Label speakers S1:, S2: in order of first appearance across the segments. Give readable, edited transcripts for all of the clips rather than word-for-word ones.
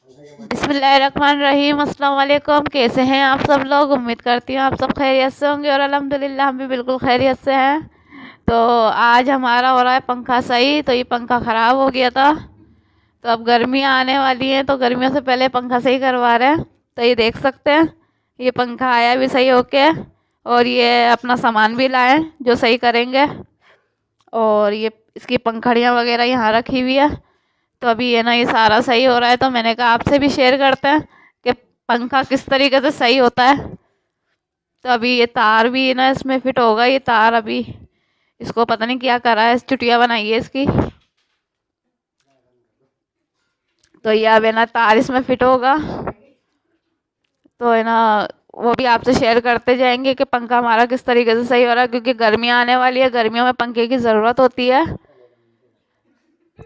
S1: बिस्मिल्लाहिर्रहमानिर्रहीम। अस्सलाम वालेकुम। कैसे हैं आप सब लोग? उम्मीद करती हूँ आप सब खैरियत से होंगे और अल्हम्दुलिल्लाह हम भी बिल्कुल खैरियत से हैं। तो आज हमारा हो रहा है पंखा सही। तो ये पंखा ख़राब हो गया था, तो अब गर्मियाँ आने वाली हैं तो गर्मियों से पहले पंखा सही करवा रहे हैं। तो ये देख सकते हैं, ये पंखा आया भी सही होके और ये अपना सामान भी लाए जो सही करेंगे। और ये इसकी पंखड़ियाँ वगैरह यहाँ रखी हुई है। तो अभी ये ना ये सारा सही हो रहा है, तो मैंने कहा आपसे भी शेयर करते हैं कि पंखा किस तरीके से सही होता है। तो अभी ये तार भी ना इसमें फिट होगा। ये तार अभी इसको पता नहीं क्या करा है, चुटिया बनाई है इसकी। तो ये अब है ना तार इसमें फिट होगा, तो है ना वो भी आपसे शेयर करते जाएंगे कि पंखा हमारा किस तरीके से सही हो रहा है, क्योंकि गर्मियाँ आने वाली है, गर्मियों में पंखे की ज़रूरत होती है।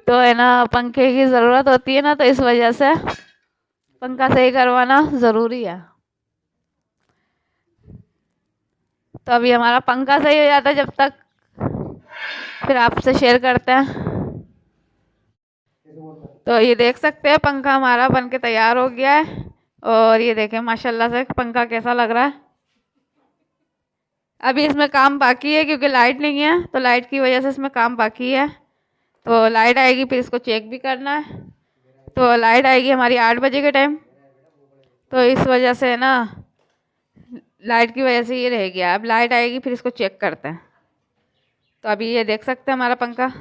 S1: तो है ना पंखे की ज़रूरत होती है ना, तो इस वजह से पंखा सही करवाना ज़रूरी है। तो अभी हमारा पंखा सही हो जाता है, जब तक फिर आपसे शेयर करते हैं। तो ये देख सकते हैं पंखा हमारा बन के तैयार हो गया है। और ये देखें माशाल्लाह से पंखा कैसा लग रहा है। अभी इसमें काम बाकी है क्योंकि लाइट नहीं है, तो लाइट की वजह से इसमें काम बाकी है। तो लाइट आएगी फिर इसको चेक भी करना है। तो लाइट आएगी हमारी 8 बजे के टाइम। तो इस वजह से ना लाइट की वजह से ये रह गया। अब लाइट आएगी फिर इसको चेक करते हैं। तो अभी ये देख सकते हैं हमारा पंखा,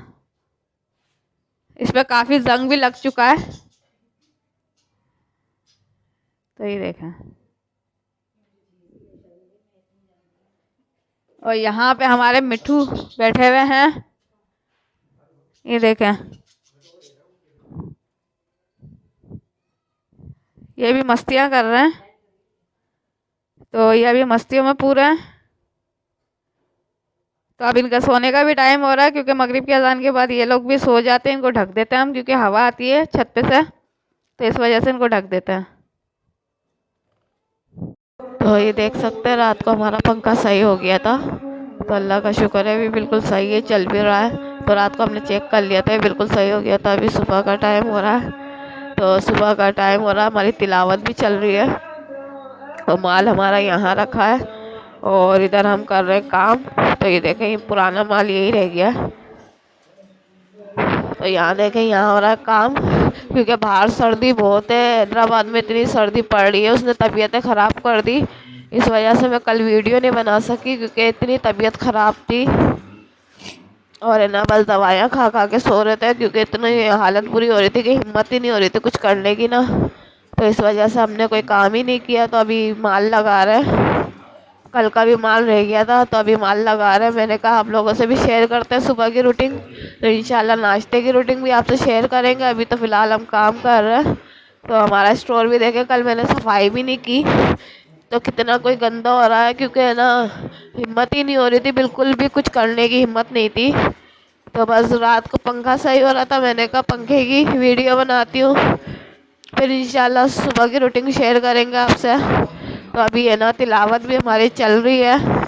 S1: इस पर काफ़ी जंग भी लग चुका है। तो ये देखें, और यहाँ पे हमारे मिट्ठू बैठे हुए हैं। ये देखें, ये भी मस्तियाँ कर रहे हैं। तो ये अभी मस्तियों में पूरे हैं। तो अब इनका सोने का भी टाइम हो रहा है, क्योंकि मगरिब की अजान के बाद ये लोग भी सो जाते हैं। इनको ढक देते हैं हम, क्योंकि हवा आती है छत पे से, तो इस वजह से इनको ढक देते हैं। तो ये देख सकते हैं रात को हमारा पंखा सही हो गया था। तो अल्लाह का शुक्र है, भी बिल्कुल सही है, चल भी रहा है। तो रात को हमने चेक कर लिया था, ये बिल्कुल सही हो गया था। अभी सुबह का टाइम हो रहा है। तो सुबह का टाइम हो रहा है, हमारी तिलावत भी चल रही है। तो माल हमारा यहाँ रखा है और इधर हम कर रहे हैं काम। तो ये देखें, ये पुराना माल यही रह गया। तो यहाँ देखें, यहाँ हो रहा है काम, क्योंकि बाहर सर्दी बहुत है। हैदराबाद में इतनी सर्दी पड़ रही है, उसने तबीयतें ख़राब कर दी। इस वजह से मैं कल वीडियो नहीं बना सकी, क्योंकि इतनी तबीयत ख़राब थी। और है ना बस दवाइयाँ खा खा के सो रहे थे, क्योंकि इतनी हालत बुरी हो रही थी कि हिम्मत ही नहीं हो रही थी कुछ करने की ना। तो इस वजह से हमने कोई काम ही नहीं किया। तो अभी माल लगा रहे हैं। कल का भी माल रह गया था, तो अभी माल लगा रहे हैं। मैंने कहा आप लोगों से भी शेयर करते हैं सुबह की रूटीन। तो इंशाल्लाह नाश्ते की रूटीन भी आपसे शेयर करेंगे। अभी तो फ़िलहाल हम काम कर रहे हैं। तो हमारा स्टोर भी देखें, कल मैंने सफाई भी नहीं की, तो कितना कोई गंदा हो रहा है, क्योंकि है ना हिम्मत ही नहीं हो रही थी, बिल्कुल भी कुछ करने की हिम्मत नहीं थी। तो बस रात को पंखा सही हो रहा था, मैंने कहा पंखे की वीडियो बनाती हूँ, फिर इंशाल्लाह सुबह की रूटीन शेयर करेंगे आपसे। तो अभी है ना तिलावत भी हमारी चल रही है,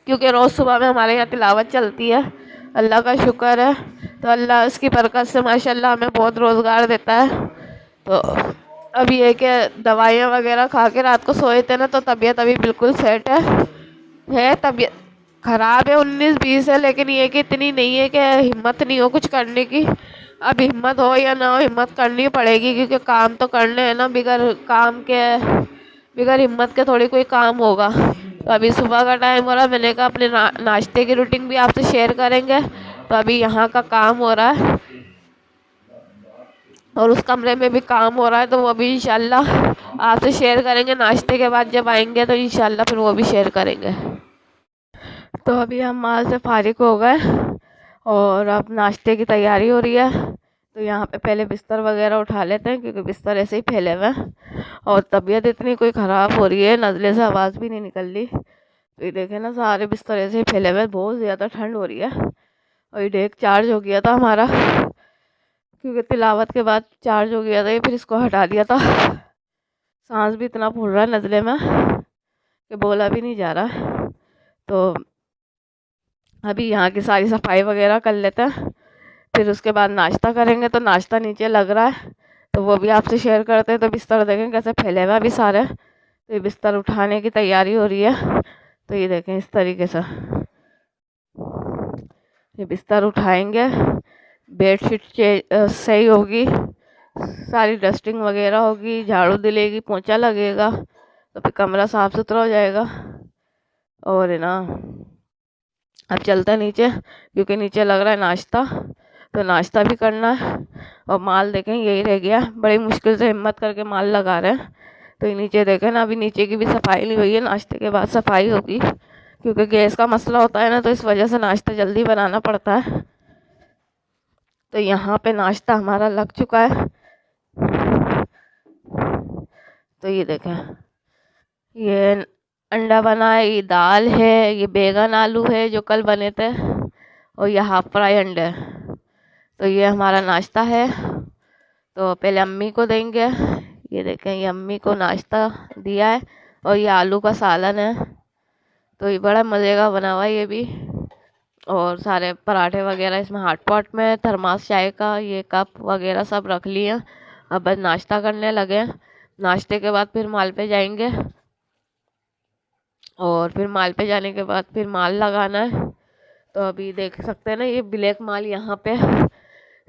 S1: क्योंकि रोज़ सुबह में हमारे यहाँ तिलावत चलती है। अल्लाह का शुक्र है। तो अल्लाह उसकी बरकत से माशाल्लाह हमें बहुत रोज़गार देता है। तो अभी ये कि दवाइयाँ वगैरह खा के रात को सोए थे ना, तो तबीयत अभी बिल्कुल सेट है। तबीयत ख़राब है, 19-20 है, लेकिन ये कि इतनी नहीं है कि हिम्मत नहीं हो कुछ करने की। अब हिम्मत हो या ना हो, हिम्मत करनी पड़ेगी, क्योंकि काम तो करने हैं ना। बिगर काम के, बिगर हिम्मत के थोड़ी कोई काम होगा। तो अभी सुबह का टाइम हो रहा है, मैंने कहा अपने नाश्ते की रूटीन भी आपसे शेयर करेंगे। तो अभी यहाँ का काम हो रहा है और उस कमरे में भी काम हो रहा है, तो वो भी इंशाल्लाह आपसे शेयर करेंगे। नाश्ते के बाद जब आएंगे तो इंशाल्लाह फिर वो भी शेयर करेंगे। तो अभी हम माल से फारिग हो गए और अब नाश्ते की तैयारी हो रही है। तो यहाँ पे पहले बिस्तर वगैरह उठा लेते हैं, क्योंकि बिस्तर ऐसे ही फैले हुए हैं और तबीयत इतनी कोई ख़राब हो रही है, नज़ले से आवाज़ भी नहीं निकल रही। तो ये देखें ना, सारे बिस्तर ऐसे ही फैले हुए हैं, बहुत ज़्यादा ठंड हो रही है। और ये डेक चार्ज हो गया था हमारा, क्योंकि तिलावत के बाद चार्ज हो गया था ये, फिर इसको हटा दिया था। सांस भी इतना फूल रहा है नज़ले में कि बोला भी नहीं जा रहा। तो अभी यहाँ की सारी सफाई वगैरह कर लेते हैं, फिर उसके बाद नाश्ता करेंगे। तो नाश्ता नीचे लग रहा है, तो वो भी आपसे शेयर करते हैं। तो बिस्तर देखें कैसे फैले हुए अभी सारे। तो ये बिस्तर उठाने की तैयारी हो रही है। तो ये देखें इस तरीके से ये बिस्तर उठाएंगे, बेडशीट सही होगी, सारी डस्टिंग वगैरह होगी, झाड़ू दिलेगी, पोंछा लगेगा, तो फिर कमरा साफ़ सुथरा हो जाएगा। और है ना, अब चलते हैं नीचे, क्योंकि नीचे लग रहा है नाश्ता, तो नाश्ता भी करना है। और माल देखें यही रह गया, बड़ी मुश्किल से हिम्मत करके माल लगा रहे हैं। तो ये नीचे देखें ना, अभी नीचे की भी सफाई नहीं हुई है, नाश्ते के बाद सफाई होगी, क्योंकि गैस का मसला होता है ना, तो इस वजह से नाश्ता जल्दी बनाना पड़ता है। तो यहाँ पे नाश्ता हमारा लग चुका है। तो ये देखें, ये अंडा बना है, ये दाल है, ये बैगन आलू है जो कल बने थे, और ये हाफ फ्राई अंडे। तो ये हमारा नाश्ता है। तो पहले अम्मी को देंगे। ये देखें, ये अम्मी को नाश्ता दिया है, और ये आलू का सालन है। तो ये बड़ा मज़े का बना हुआ है ये भी। और सारे पराठे वगैरह इसमें हॉट पॉट में, थर्मास चाय का ये कप वगैरह सब रख लिए। अब बस नाश्ता करने लगे। नाश्ते के बाद फिर माल पे जाएंगे, और फिर माल पे जाने के बाद फिर माल लगाना है। तो अभी देख सकते हैं ना, ये ब्लैक माल यहाँ पे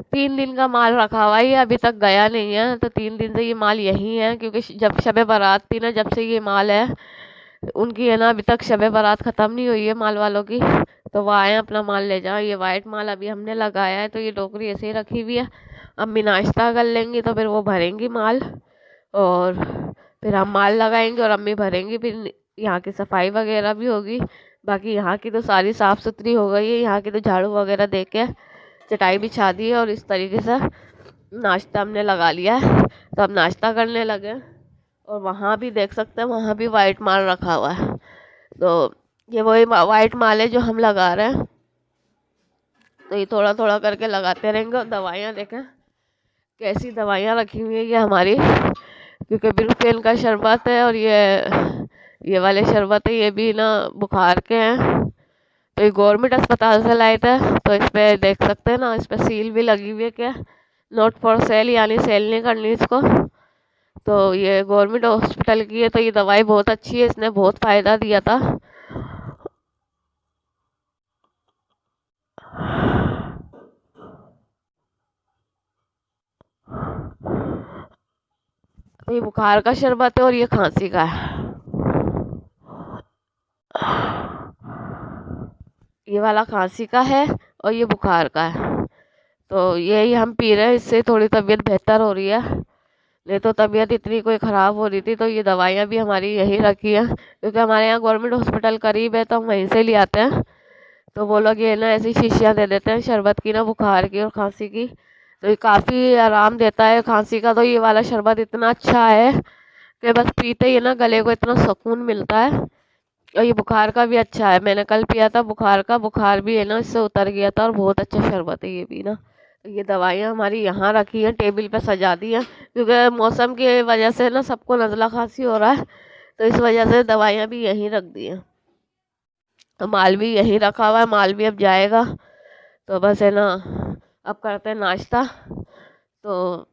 S1: 3 दिन का माल रखा हुआ है, ये अभी तक गया नहीं है। तो 3 दिन से ये माल यहीं है, क्योंकि जब शब बारात थी ना, जब से ये माल है उनकी है ना, अभी तक शब बारात ख़त्म नहीं हुई है माल वालों की। तो वो आए अपना माल ले जाओ। ये वाइट माल अभी हमने लगाया है, तो ये टोकरी ऐसे ही रखी हुई है। अम्मी नाश्ता कर लेंगी, तो फिर वो भरेंगी माल, और फिर हम माल लगाएंगे और अम्मी भरेंगी। फिर यहाँ की सफाई वगैरह भी होगी। बाकी यहाँ की तो सारी साफ़ सुथरी हो गई है, यहाँ की तो झाड़ू वगैरह दे के चटाई बिछा दी है, और इस तरीके से नाश्ता हमने लगा लिया है। तो अब नाश्ता करने लगे। और वहाँ भी देख सकते हैं, वहाँ भी वाइट माल रखा हुआ है। तो ये वही वाइट माल है जो हम लगा रहे हैं। तो ये थोड़ा थोड़ा करके लगाते रहेंगे। और दवाइयाँ देखें कैसी दवाइयाँ रखी हुई है ये हमारी, क्योंकि ब्रूफेन का शरबत है, और ये वाले शरबत है, ये भी ना बुखार के हैं। तो ये गवर्नमेंट अस्पताल से लाए थे। तो इस पर देख सकते हैं ना, इस पर सील भी लगी हुई है क्या, नॉट फॉर सेल, यानी सेल नहीं करनी इसको। तो ये गवर्नमेंट हॉस्पिटल की है। तो ये दवाई बहुत अच्छी है, इसने बहुत फ़ायदा दिया था। तो ये बुखार का शरबत है, और ये खांसी का है। ये वाला खांसी का है, और ये बुखार का है। तो यही हम पी रहे हैं, इससे थोड़ी तबीयत बेहतर हो रही है। नहीं तो तबीयत इतनी कोई ख़राब हो रही थी। तो ये दवाइयाँ भी हमारी यहीं रखी हैं, क्योंकि हमारे यहाँ गवर्नमेंट हॉस्पिटल करीब है, तो हम वहीं से ले आते हैं। तो वो लोग ये ना ऐसी शीशियाँ दे देते हैं शरबत की ना, बुखार की और खांसी की। तो ये काफ़ी आराम देता है खांसी का। तो ये वाला शरबत इतना अच्छा है कि बस पीते ही ना गले को इतना सुकून मिलता है। और ये बुखार का भी अच्छा है, मैंने कल पिया था बुखार का, बुखार भी है ना इससे उतर गया था, और बहुत अच्छा शरबत है ये भी ना। तो ये दवाइयाँ हमारी यहाँ रखी हैं, टेबल पे सजा दी हैं, क्योंकि मौसम की वजह से ना सबको नज़ला खांसी हो रहा है। तो इस वजह से दवाइयाँ भी यहीं रख दी हैं। तो माल भी यहीं रखा हुआ है, माल भी अब जाएगा। तो बस है ना, अब करते हैं नाश्ता। तो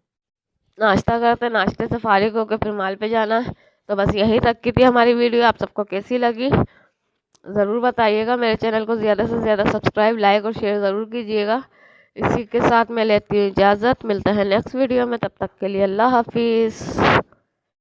S1: नाश्ता करते हैं, नाश्ते से फारिग होकर फिर माल पे जाना है। तो बस यहीं तक की थी हमारी वीडियो। आप सबको कैसी लगी ज़रूर बताइएगा। मेरे चैनल को ज़्यादा से ज़्यादा सब्सक्राइब, लाइक और शेयर ज़रूर कीजिएगा। इसी के साथ मैं लेती हूँ इजाज़त, मिलते हैं नेक्स्ट वीडियो में। तब तक के लिए अल्लाह हाफिज़।